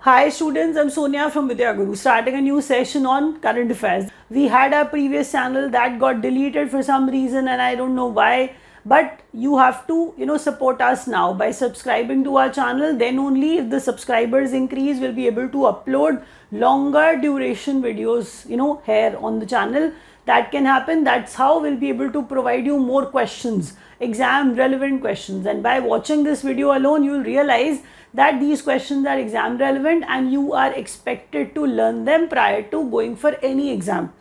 Hi students, I'm Sonia from Vidya Guru, starting a new session on current affairs. We had our previous channel that got deleted for some reason and I don't know why, but you have to support us now by subscribing to our channel. Then only if the subscribers increase, we'll be able to upload longer duration videos here on the channel. That can happen. That's how we'll be able to provide you more questions, exam relevant questions, and by watching this video alone, you'll realize that these questions are exam relevant and you are expected to learn them prior to going for any exam.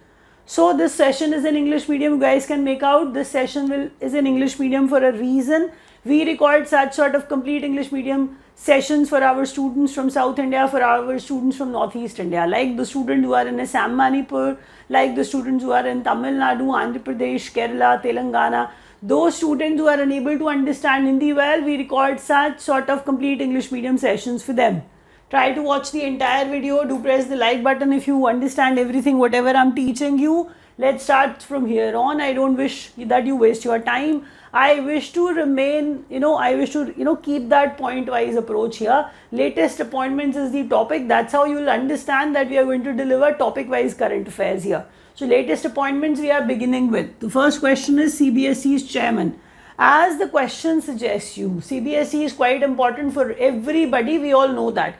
So this session is in English medium. You guys can make out this session is in English medium for a reason. We record such sort of complete English medium sessions for our students from South India, for our students from Northeast India, like the students who are in Assam, Manipur, like the students who are in Tamil Nadu, Andhra Pradesh, Kerala, Telangana. Those students who are unable to understand Hindi well, we record such sort of complete English medium sessions for them. Try to watch the entire video. Do press the like button if you understand everything, whatever I'm teaching you. Let's start from here on. I don't wish that you waste your time. I wish to remain, I wish to, keep that point-wise approach here. Latest appointments is the topic. That's how you will understand that we are going to deliver topic-wise current affairs here. So latest appointments we are beginning with. The first question is CBSE's chairman. As the question suggests you, CBSE is quite important for everybody. We all know that.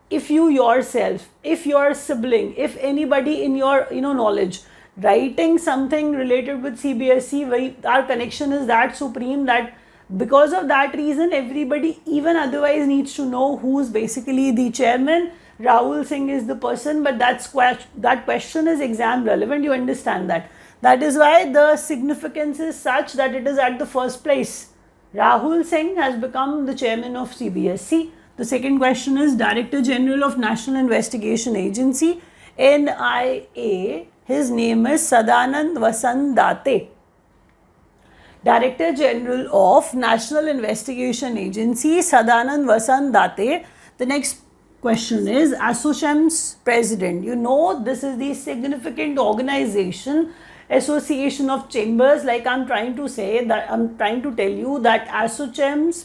If you yourself, if your sibling, if anybody in your knowledge writing something related with CBSE, our connection is that supreme that because of that reason, everybody even otherwise needs to know who is basically the chairman. Rahul Singh is the person, but that question is exam relevant. You understand that. That is why the significance is such that it is at the first place. Rahul Singh has become the chairman of CBSE. The second question is Director General of National Investigation Agency, NIA. His name is Sadanand Vasant Date. Director General of National Investigation Agency, Sadanand Vasant Date. The next question is ASSOCHAM's president. This is the significant organization, Association of Chambers. Like I'm trying to tell you that ASSOCHAM's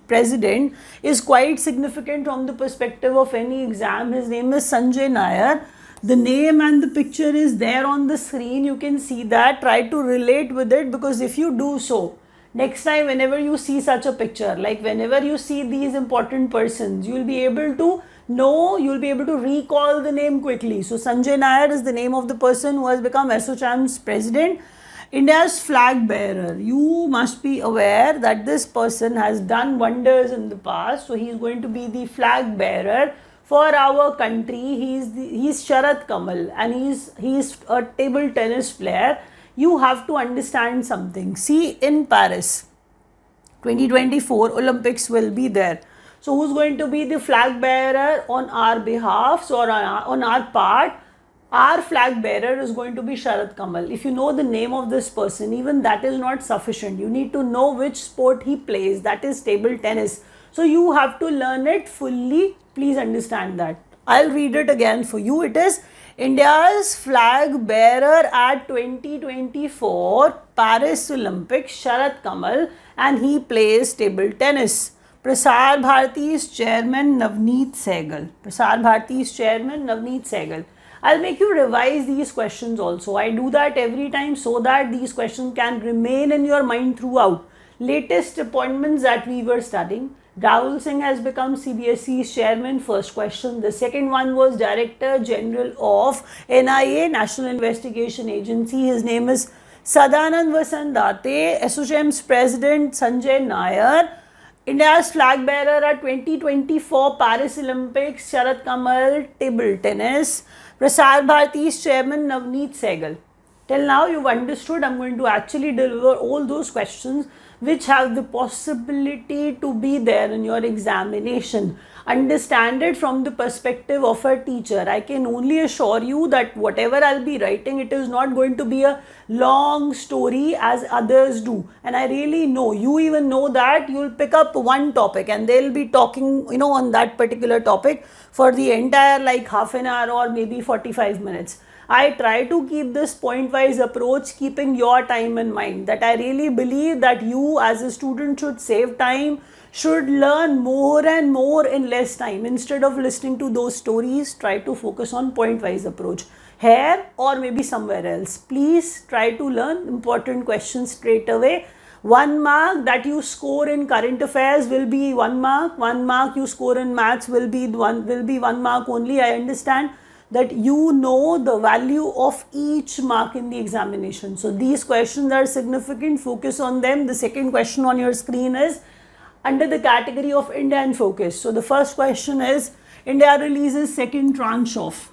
president is quite significant from the perspective of any exam. His name is Sanjay Nair. The name and the picture is there on the screen. You can see that. Try to relate with it, because if you do so, next time whenever you see such a picture, like whenever you see these important persons, you will be able to know, you will be able to recall the name quickly. So Sanjay Nair is the name of the person who has become ASSOCHAM's president. India's flag bearer. You must be aware that this person has done wonders in the past. So he is going to be the flag bearer for our country. He's Sharat Kamal and he's a table tennis player. You have to understand something. See, in Paris 2024 Olympics will be there. So who's going to be the flag bearer on our behalf? So on our part, our flag bearer is going to be Sharat Kamal. If you know the name of this person, even that is not sufficient. You need to know which sport he plays. That is table tennis. So you have to learn it fully. Please understand that. I'll read it again for you. It is India's flag bearer at 2024 Paris Olympics, Sharat Kamal, and he plays table tennis. Prasar Bharati's chairman Navneet Sehgal. Prasar Bharati's chairman Navneet Sehgal. I'll make you revise these questions also. I do that every time so that these questions can remain in your mind throughout. Latest appointments that we were studying. Rahul Singh has become CBSE's chairman, first question. The second one was Director General of NIA, National Investigation Agency. His name is Sadanand Vasant Date. ASSOCHAM's president Sanjay Nair. India's flag bearer at 2024 Paris Olympics, Sharat Kamal, table tennis. Prasar Bharati's chairman Navneet Sehgal. Till now you've understood. I'm going to actually deliver all those questions which have the possibility to be there in your examination. Understand it from the perspective of a teacher. I can only assure you that whatever I'll be writing, it is not going to be a long story as others do. And I really know, you even know that you'll pick up one topic and they'll be talking, on that particular topic for the entire like half an hour or maybe 45 minutes. I try to keep this point-wise approach, keeping your time in mind, that I really believe that you as a student should save time, should learn more and more in less time. Instead of listening to those stories, try to focus on point-wise approach. Here or maybe somewhere else. Please try to learn important questions straight away. 1 mark that you score in current affairs will be 1 mark. 1 mark you score in maths will be 1 mark only. I understand that you know the value of each mark in the examination. So these questions are significant. Focus on them. The second question on your screen is under the category of India in focus. So the first question is, India releases second tranche of.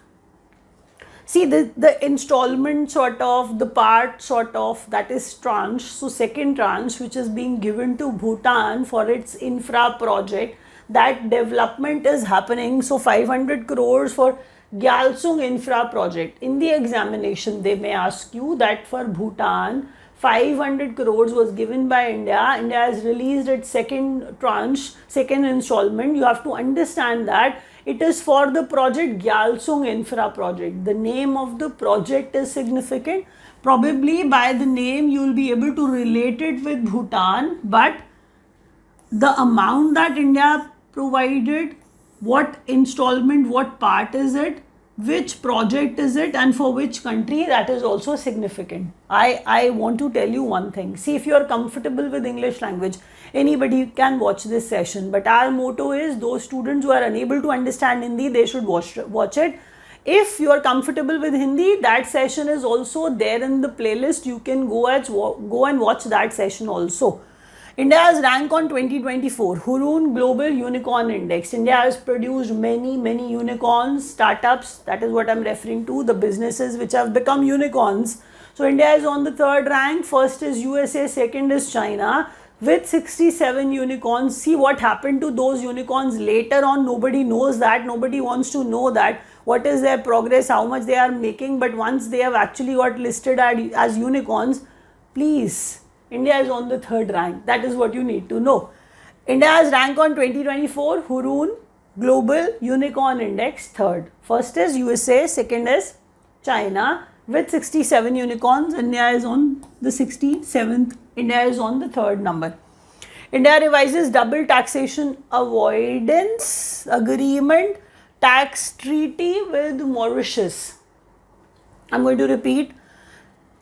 See, the installment sort of, the part sort of, that is tranche. So second tranche, which is being given to Bhutan for its infra project, that development is happening. So 500 crores for Gyaltsung infra project. In the examination, they may ask you that for Bhutan, 500 crores was given by India. India has released its second tranche, second installment. You have to understand that it is for the project Gyaltsung infra project. The name of the project is significant. Probably by the name you will be able to relate it with Bhutan, but the amount that India provided, what installment, what part is it, which project is it, and for which country, that is also significant. I want to tell you one thing. See, if you are comfortable with English language, anybody can watch this session, but our motto is those students who are unable to understand Hindi, they should watch it. If you are comfortable with Hindi, that session is also there in the playlist. You can go and watch that session also. India's rank on 2024 Hurun Global Unicorn Index. India has produced many unicorns, startups, that is what I'm referring to, the businesses which have become unicorns. So India is on the third rank. First is USA, second is China with 67 unicorns. See what happened to those unicorns later on. Nobody knows that. Nobody wants to know that. What is their progress, how much they are making. But once they have actually got listed as unicorns, please, India is on the third rank. That is what you need to know. India's rank on 2024 Hurun Global Unicorn Index, third. First is USA, second is China with 67 unicorns. India is on the 67th. India is on the third number. India revises double taxation avoidance agreement tax treaty with Mauritius. I'm going to repeat.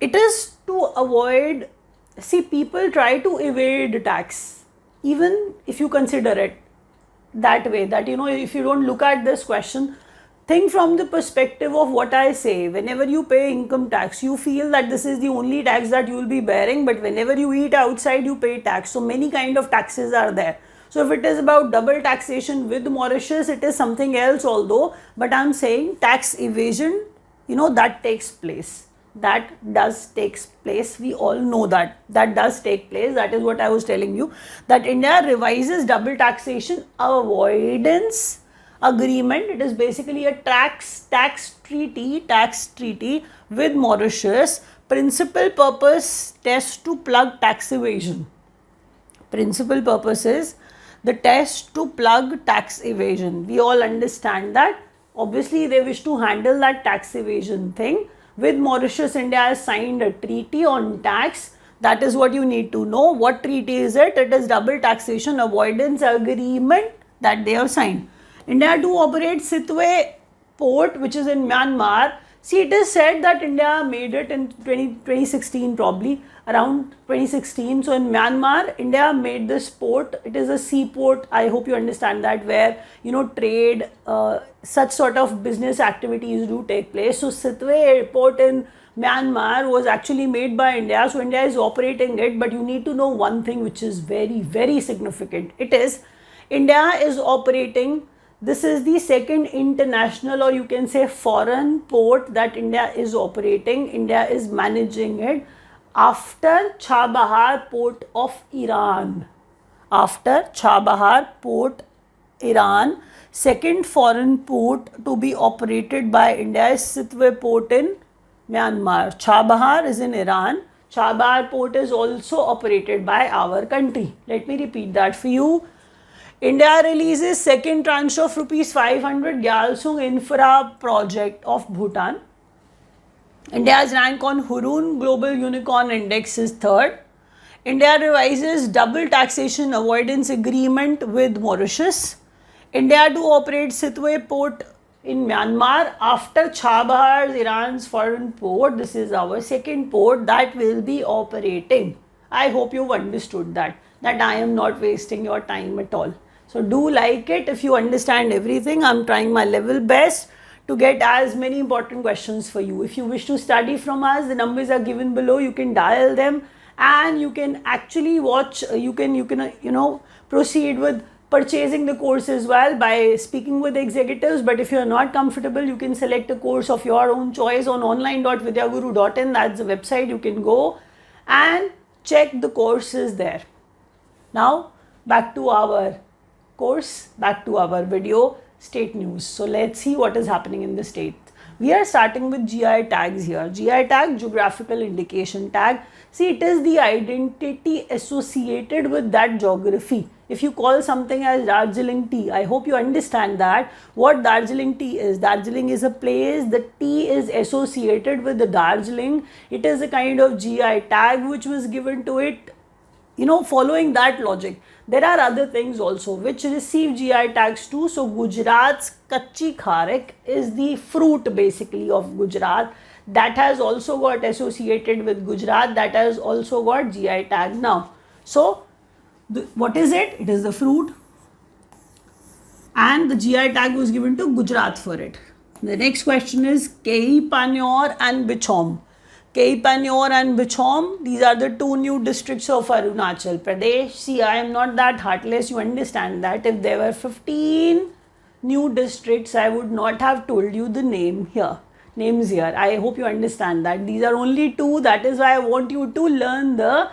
It is to avoid. See, people try to evade tax, even if you consider it that way, that, if you don't look at this question, think from the perspective of what I say. Whenever you pay income tax, you feel that this is the only tax that you will be bearing, but whenever you eat outside, you pay tax. So many kind of taxes are there. So if it is about double taxation with Mauritius, it is something else although, but I'm saying tax evasion, that takes place. That does takes place. We all know that does take place. That is what I was telling you, that India revises double taxation avoidance agreement. It is basically a tax treaty with Mauritius. Principal purpose, test to plug tax evasion. Principal purpose is the test to plug tax evasion. We all understand that. Obviously, they wish to handle that tax evasion thing. With Mauritius, India has signed a treaty on tax. That is what you need to know. What treaty is it? It is double taxation avoidance agreement that they have signed. India to operate Sitwe port, which is in Myanmar. See, it is said that India made it in 2016, probably around 2016. So in Myanmar, India made this port. It is a seaport. I hope you understand that, where trade, such sort of business activities do take place. So Sitwe airport in Myanmar was actually made by India. So India is operating it. But you need to know one thing which is very significant. It is India is operating. This is the second international, or you can say foreign port that India is operating. India is managing it after Chabahar port of Iran. After Chabahar port, Iran, second foreign port to be operated by India is Sitwe port in Myanmar. Chabahar is in Iran. Chabahar port is also operated by our country. Let me repeat that for you. India releases second tranche of rupees 500 Gyaltsung infra project of Bhutan. India's rank on Hurun Global Unicorn Index is third. India revises double taxation avoidance agreement with Mauritius. India to operate Sitwe port in Myanmar after Chabahar, Iran's foreign port. This is our second port that will be operating. I hope you've understood that I am not wasting your time at all. So do like it if you understand everything. I'm trying my level best to get as many important questions for you. If you wish to study from us, the numbers are given below. You can dial them and you can actually watch, you can proceed with purchasing the course as well by speaking with executives. But if you are not comfortable, you can select a course of your own choice on online.vidyaguru.in. That's the website. You can go and check the courses there. Now back to our course, back to our video, state news. So let's see what is happening in the state. We are starting with GI tags here. GI tag, geographical indication tag. See, it is the identity associated with that geography. If you call something as Darjeeling tea, I hope you understand that what Darjeeling tea is. Darjeeling is a place, the tea is associated with the Darjeeling. It is a kind of GI tag which was given to it, following that logic. There are other things also which receive GI tags too. So Gujarat's Kachi Kharak is the fruit basically of Gujarat. That has also got associated with Gujarat. That has also got GI tag now. So what is it? It is the fruit and the GI tag was given to Gujarat for it. The next question is Kei Panyor and Bichom. Kei Panyor and Bichom, these are the two new districts of Arunachal Pradesh. See, I am not that heartless, you understand that. If there were 15 new districts, I would not have told you the names here. I hope you understand that. These are only two, that is why I want you to learn the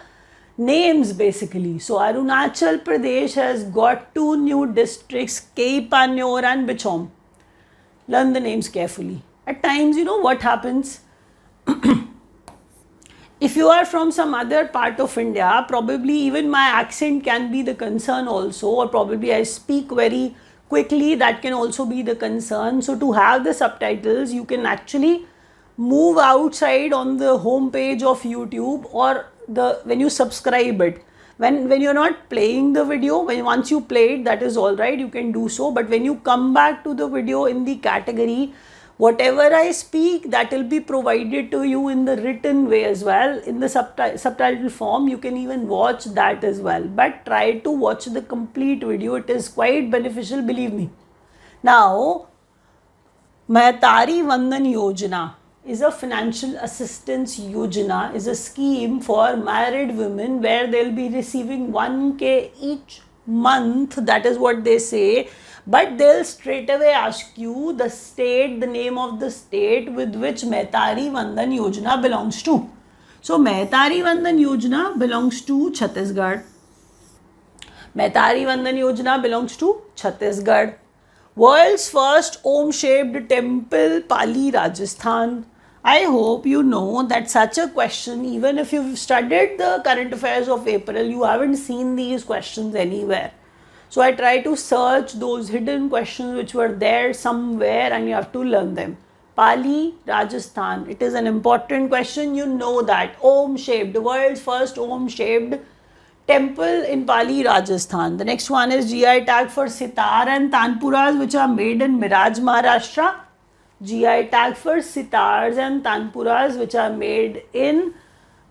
names basically. So Arunachal Pradesh has got two new districts, Kei Panyor and Bichom. Learn the names carefully. At times, what happens? If you are from some other part of India, probably even my accent can be the concern also, or probably I speak very quickly, that can also be the concern. So to have the subtitles, you can actually move outside on the home page of YouTube, or when you subscribe it. When you're not playing the video, once you play it, that is all right, you can do so. But when you come back to the video in the category, whatever I speak, that will be provided to you in the written way as well. In the subtitle form, you can even watch that as well. But try to watch the complete video. It is quite beneficial, believe me. Now, Mehtari Vandan Yojana is a financial assistance yojana, is a scheme for married women where they will be receiving 1K each month. That is what they say. But they'll straight away ask you the name of the state with which Mehtari Vandan Yojana belongs to. So Mehtari Vandan Yojana belongs to Chhattisgarh. Mehtari Vandan Yojana belongs to Chhattisgarh. World's first Om-shaped temple, Pali, Rajasthan. I hope you know that such a question, even if you've studied the current affairs of April, you haven't seen these questions anywhere. So I try to search those hidden questions which were there somewhere and you have to learn them. Pali, Rajasthan. It is an important question. You know that. Om-shaped. The world's first Om-shaped temple in Pali, Rajasthan. The next one is GI tag for sitar and tanpuras which are made in Miraj, Maharashtra. GI tag for sitars and tanpuras which are made in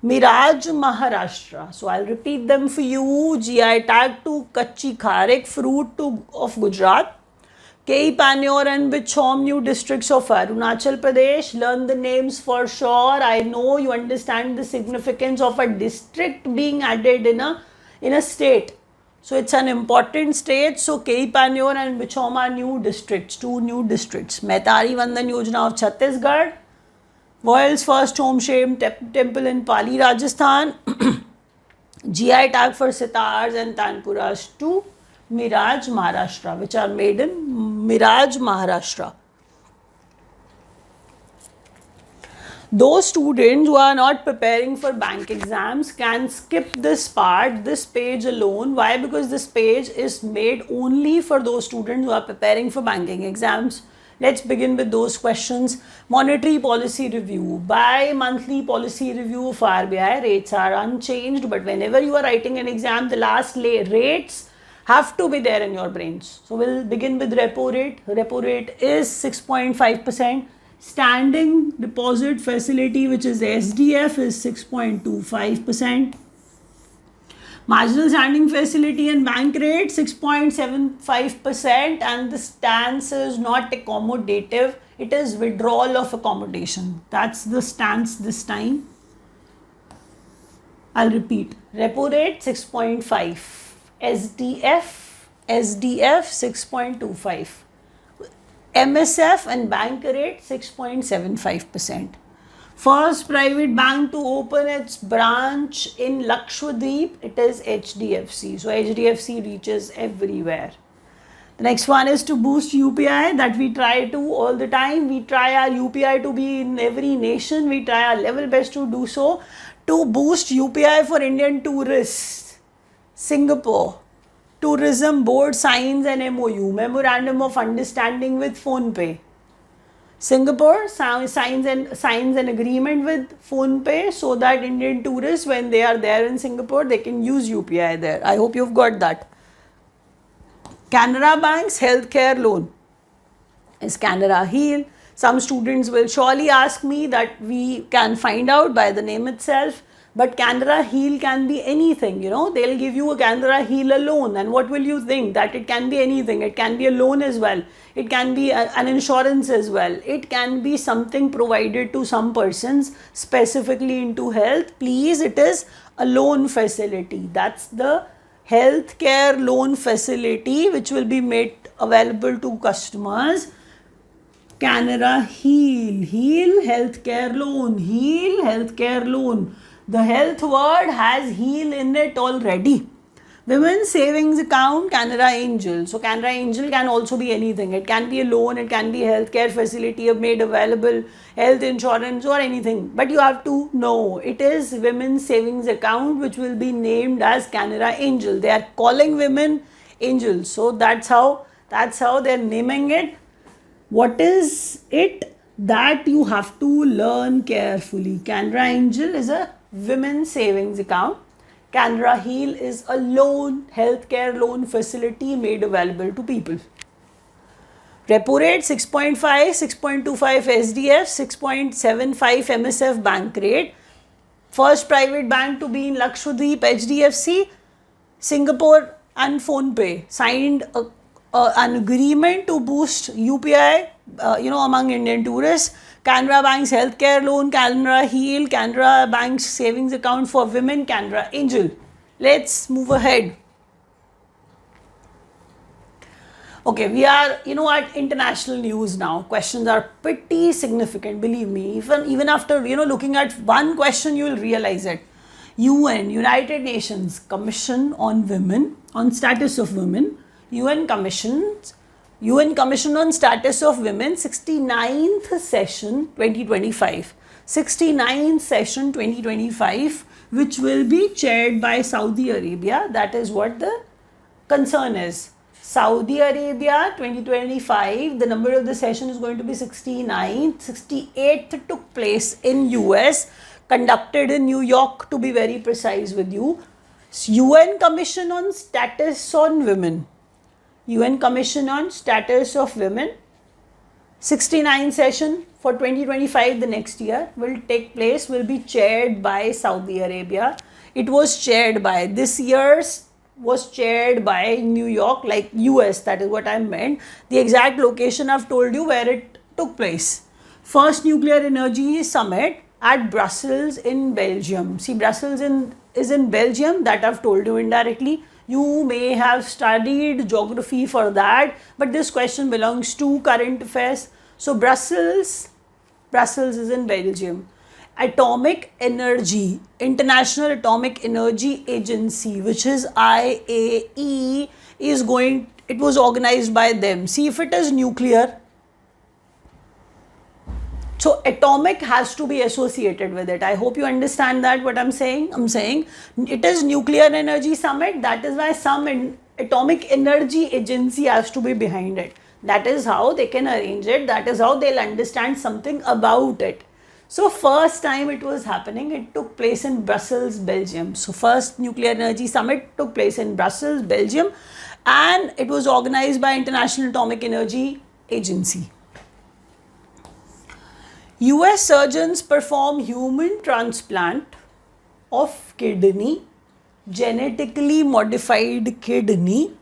Miraj, Maharashtra. So I'll repeat them for you. GI tag to Kachi Kharak, fruit of Gujarat. Kei Panyor and Bichom, new districts of Arunachal Pradesh. Learn the names for sure. I know you understand the significance of a district being added in a state. So it's an important state. So Kei Panyor and Bichom are new districts, two new districts. Mehtari Vandan Yojana of Chhattisgarh. World's first Om-shaped temple in Pali, Rajasthan. GI tag for sitars and tanpuras to Miraj, Maharashtra, which are made in Miraj, Maharashtra. Those students who are not preparing for bank exams can skip this part, this page alone. Why? Because this page is made only for those students who are preparing for banking exams. Let's begin with those questions. Monetary policy review. Bi-monthly policy review of RBI. Rates are unchanged, but whenever you are writing an exam, the last rates have to be there in your brains. So we'll begin with repo rate. Repo rate is 6.5%. Standing deposit facility, which is SDF, is 6.25%. Marginal standing facility and bank rate 6.75%, and the stance is not accommodative, it is withdrawal of accommodation. That's the stance this time. I'll repeat. Repo rate 6.5, SDF 6.25, MSF and bank rate 6.75%. First private bank to open its branch in Lakshadweep, it is HDFC. So HDFC reaches everywhere. The next one is to boost UPI, that we try to all the time. We try our UPI to be in every nation. We try our level best to do so. To boost UPI for Indian tourists, Singapore Tourism Board signs an MOU, Memorandum of Understanding with PhonePe. Singapore signs an agreement with PhonePe so that Indian tourists, when they are there in Singapore, they can use UPI there. I hope you've got that. Canara Bank's healthcare loan is Canara Heal. Some students will surely ask me that we can find out by the name itself. But Canara Heal can be anything, they'll give you a Canara Heal loan, and what will you think? That it can be anything. It can be a loan as well. It can be an insurance as well. It can be something provided to some persons specifically into health. Please, it is a loan facility. That's the healthcare loan facility which will be made available to customers. Canara Heal healthcare loan, Heal healthcare loan. The health word has heal in it already. Women's savings account, Canara Angel. So Canara Angel can also be anything. It can be a loan, it can be a healthcare facility made available, health insurance or anything. But you have to know it is women's savings account which will be named as Canara Angel. They are calling women angels. So that's how they're naming it. What is it? That you have to learn carefully. Canara Angel is a women's savings account. Canara Heal is a loan, healthcare loan facility made available to people. Repo rate 6.5, 6.25 SDF, 6.75 MSF bank rate. First private bank to be in Lakshadweep, HDFC, Singapore and PhonePe signed an agreement to boost UPI, among Indian tourists. Canara Bank's healthcare loan, Canara Heal, Canara Bank's savings account for women, Canara Angel. Let's move ahead. Okay, we are, at international news now. Questions are pretty significant, believe me. Even after, looking at one question, you will realize it. UN, United Nations Commission on Women, on Status of Women, UN Commission on Status of Women, 69th session 2025. 69th session 2025, which will be chaired by Saudi Arabia. That is what the concern is. Saudi Arabia 2025, the number of the session is going to be 69th. 68th took place in US, conducted in New York to be very precise with you. UN Commission on Status on Women. UN Commission on Status of Women, 69th session for 2025, the next year, will be chaired by Saudi Arabia. It was chaired by, this year's was chaired by New York, like US, that is what I meant. The exact location I've told you where it took place. First Nuclear Energy Summit at Brussels in Belgium. See, Brussels is in Belgium, that I've told you indirectly. You may have studied geography for that, but this question belongs to current affairs. So Brussels is in Belgium. Atomic Energy, International Atomic Energy Agency, which is IAE, it was organized by them. See if it is nuclear. So atomic has to be associated with it. I hope you understand that what I'm saying. I'm saying it is Nuclear Energy Summit. That is why some Atomic Energy Agency has to be behind it. That is how they can arrange it. That is how they'll understand something about it. So first time it was happening, it took place in Brussels, Belgium. So first nuclear energy summit took place in Brussels, Belgium, and it was organized by International Atomic Energy Agency. US surgeons perform human transplant of kidney, genetically modified kidney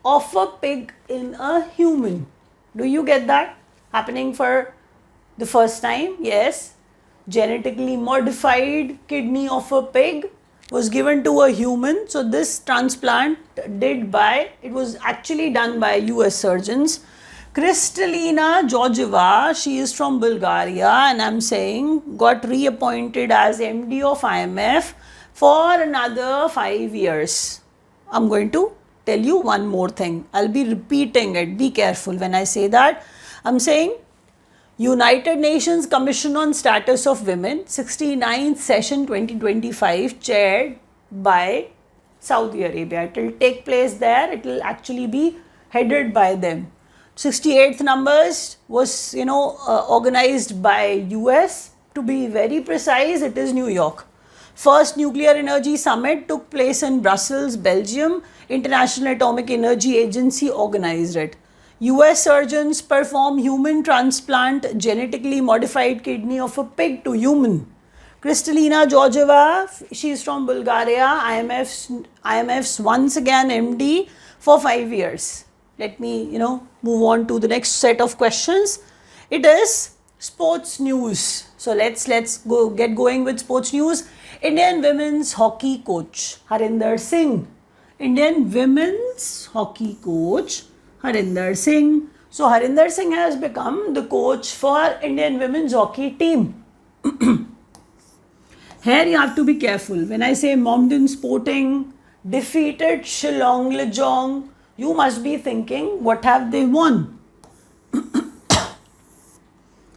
of a pig in a human. Do you get that happening for the first time? Yes. Genetically modified kidney of a pig was given to a human. So this transplant it was actually done by US surgeons. Kristalina Georgieva, she is from Bulgaria, and I'm saying got reappointed as MD of IMF for another 5 years. I'm going to tell you one more thing. I'll be repeating it. Be careful when I say that. I'm saying United Nations Commission on Status of Women, 69th session 2025, chaired by Saudi Arabia. It will take place there. It will actually be headed by them. 68th numbers was, organized by US. To be very precise, it is New York. First nuclear energy summit took place in Brussels, Belgium. International Atomic Energy Agency organized it. US surgeons perform human transplant genetically modified kidney of a pig to human. Kristalina Georgieva, she is from Bulgaria, IMF's once again MD for 5 years. Let me, move on to the next set of questions. It is sports news. So let's get going with sports news. Indian women's hockey coach Harinder Singh. Indian women's hockey coach Harinder Singh. So Harinder Singh has become the coach for Indian women's hockey team. Here you have to be careful. When I say Mohammedan Sporting defeated Shillong Lejong, you must be thinking, what have they won?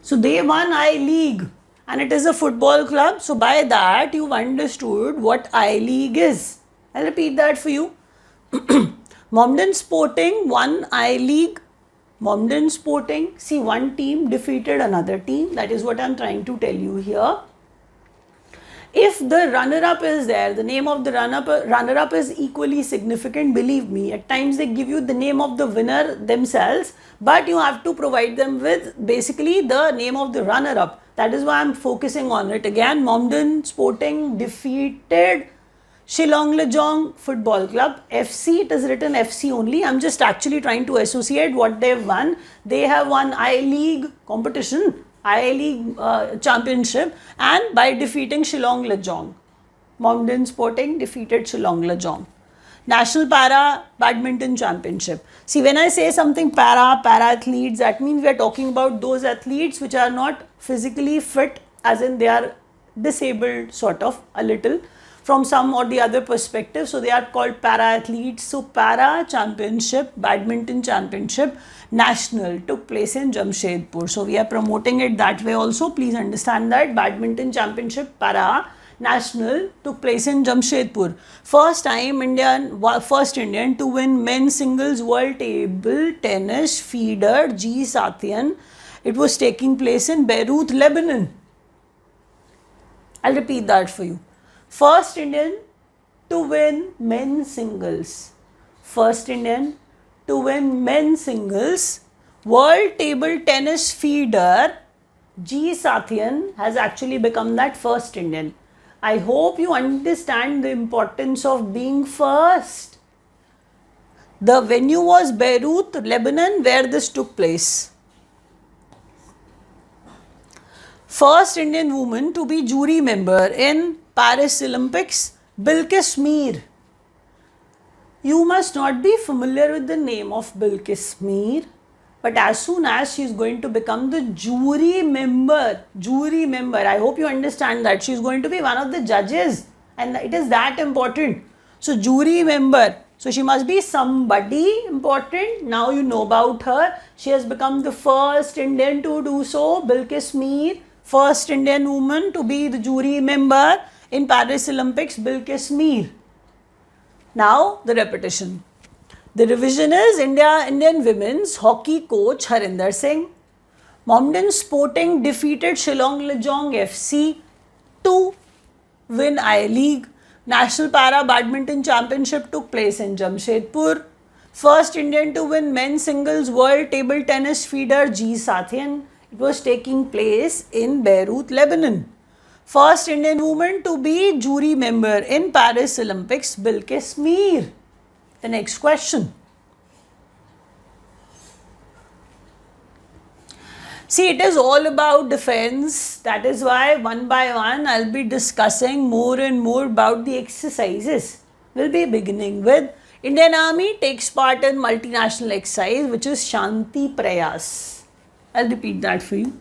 So they won I-League, and it is a football club. So by that you've understood what I-League is. I'll repeat that for you. Mohammedan Sporting won I-League. Mohammedan Sporting, see, one team defeated another team. That is what I'm trying to tell you here. If the runner-up is there, the name of the runner-up is equally significant, believe me. At times they give you the name of the winner themselves, but you have to provide them with basically the name of the runner-up. That is why I'm focusing on it. Again, Mohammedan Sporting defeated Shillong Lejong Football Club, FC. It is written FC only. I'm just actually trying to associate what they've won. They have won I-League competition, I-League championship, and by defeating Shillong Lejong. Mohammedan Sporting defeated Shillong Lejong. National Para Badminton Championship. See, when I say something para athletes, that means we are talking about those athletes which are not physically fit, as in they are disabled sort of a little from some or the other perspective. So they are called para athletes. So Para Championship, Badminton Championship, National took place in Jamshedpur. So we are promoting it that way also. Please understand that Badminton Championship Para National took place in Jamshedpur. First Indian to win men's singles world table tennis feeder G Sathian. It was taking place in Beirut, Lebanon. I'll repeat that for you. First Indian to win men's singles. First Indian to win men's singles world table tennis feeder G Sathian has actually become that first Indian. I hope you understand the importance of being first. The venue was Beirut, Lebanon, where this took place. First Indian woman to be jury member in Paris Olympics, Bilkis Mir. You must not be familiar with the name of Bilkis Mir, but as soon as she is going to become the jury member, I hope you understand that she is going to be one of the judges, and it is that important. So jury member, so she must be somebody important. Now you know about her. She has become the first Indian to do so. Bilkis Mir, first Indian woman to be the jury member in Paris Olympics, Bilkis Mir. Now the repetition. The revision is Indian women's hockey coach Harinder Singh. Mohammedan Sporting defeated Shillong Lejong FC to win I-League. National Para Badminton Championship took place in Jamshedpur. First Indian to win men's singles world table tennis feeder G. Sathian. It was taking place in Beirut, Lebanon. First Indian woman to be jury member in Paris Olympics, Bilkis Mir. The next question. See, it is all about defense. That is why one by one I'll be discussing more and more about the exercises. We'll be beginning with Indian Army takes part in multinational exercise which is Shanti Prayas. I'll repeat that for you.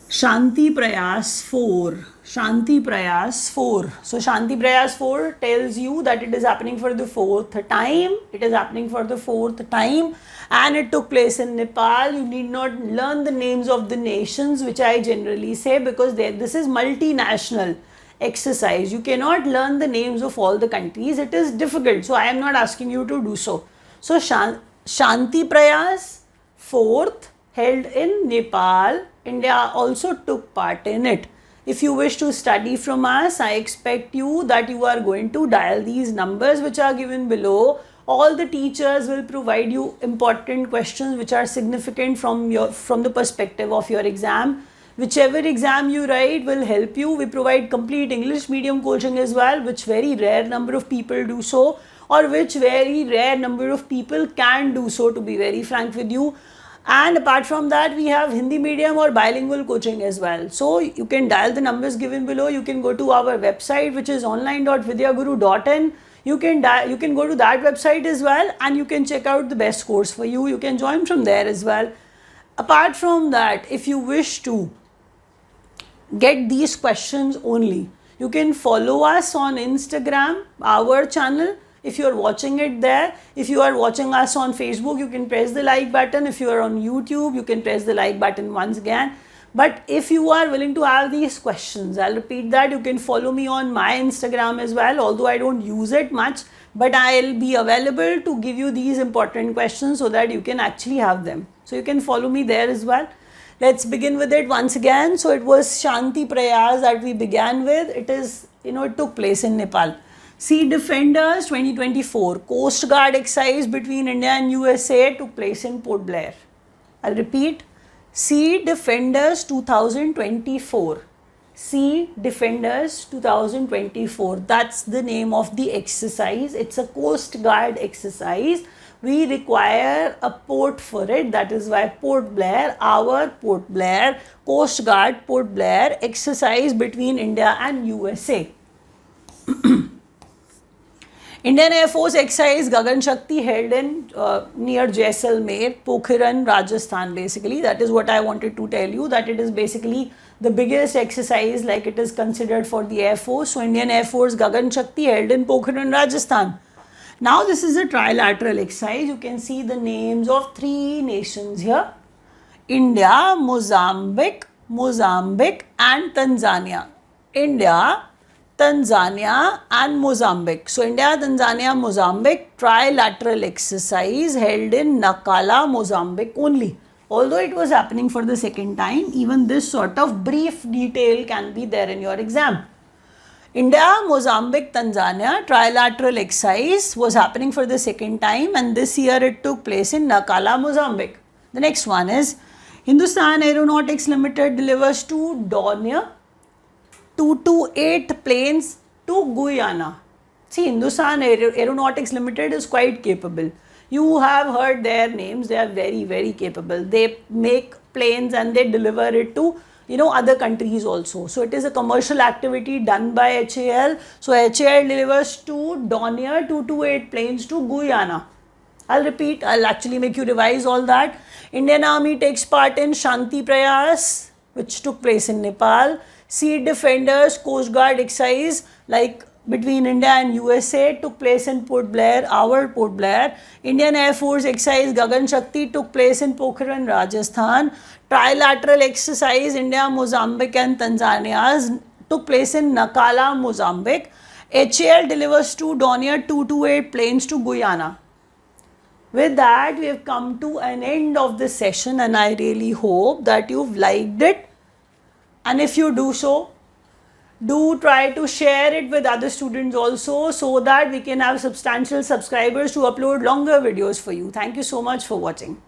Shanti Prayas 4. Shanti Prayas 4. So Shanti Prayas 4 tells you that it is happening for the fourth time. It is happening for the fourth time and it took place in Nepal. You need not learn the names of the nations, which I generally say, because this is multinational exercise. You cannot learn the names of all the countries. It is difficult. So I am not asking you to do so. So Shanti Prayas 4th held in Nepal. India also took part in it. If you wish to study from us, I expect you that you are going to dial these numbers which are given below. All the teachers will provide you important questions which are significant from the perspective of your exam. Whichever exam you write will help you. We provide complete English medium coaching as well, which very rare number of people do so, or which very rare number of people can do so, to be very frank with you. And apart from that, we have Hindi medium or bilingual coaching as well. So you can dial the numbers given below. You can go to our website, which is online.vidyaguru.in. You can go to that website as well and you can check out the best course for you. You can join from there as well. Apart from that, if you wish to get these questions only, you can follow us on Instagram, our channel. If you are watching it there, if you are watching us on Facebook, you can press the like button. If you are on YouTube, you can press the like button once again. But if you are willing to have these questions, I'll repeat that, you can follow me on my Instagram as well, although I don't use it much, but I'll be available to give you these important questions so that you can actually have them. So you can follow me there as well. Let's begin with it once again. So it was Shanti Prayas that we began with. It is, it took place in Nepal. Sea Defenders 2024 Coast Guard exercise between India and USA took place in Port Blair. I'll repeat. Sea Defenders 2024. Sea Defenders 2024. That's the name of the exercise. It's a Coast Guard exercise. We require a port for it. That is why Port Blair, our Port Blair, Coast Guard Port Blair exercise between India and USA. Indian Air Force exercise Gagan Shakti held in near Jaisalmer, Pokhran, Rajasthan basically. That is what I wanted to tell you, that it is basically the biggest exercise like it is considered for the Air Force. So Indian Air Force Gagan Shakti held in Pokhran, Rajasthan. Now this is a trilateral exercise. You can see the names of 3 nations here. India, Mozambique and Tanzania. India, Tanzania and Mozambique. So India, Tanzania, Mozambique trilateral exercise held in Nacala, Mozambique only. Although it was happening for the second time, even this sort of brief detail can be there in your exam. India, Mozambique, Tanzania trilateral exercise was happening for the second time and this year it took place in Nacala, Mozambique. The next one is Hindustan Aeronautics Limited delivers 2 Dornier 228 planes to Guyana. See, Hindustan Aeronautics Limited is quite capable. You have heard their names. They are very, very capable. They make planes and they deliver it to other countries also. So it is a commercial activity done by HAL. So HAL delivers 2 Dornier 228 planes to Guyana. I'll repeat. I'll actually make you revise all that. Indian Army takes part in Shanti Prayas, which took place in Nepal. Sea Defenders Coast Guard exercise like between India and USA took place in Port Blair, our Port Blair. Indian Air Force exercise Gagan Shakti took place in Pokhran, Rajasthan. Trilateral exercise India, Mozambique and Tanzania took place in Nacala, Mozambique. HAL delivers to Dornier 228 planes to Guyana. With that, we have come to an end of this session, and I really hope that you've liked it. And if you do so, do try to share it with other students also, so that we can have substantial subscribers to upload longer videos for you. Thank you so much for watching.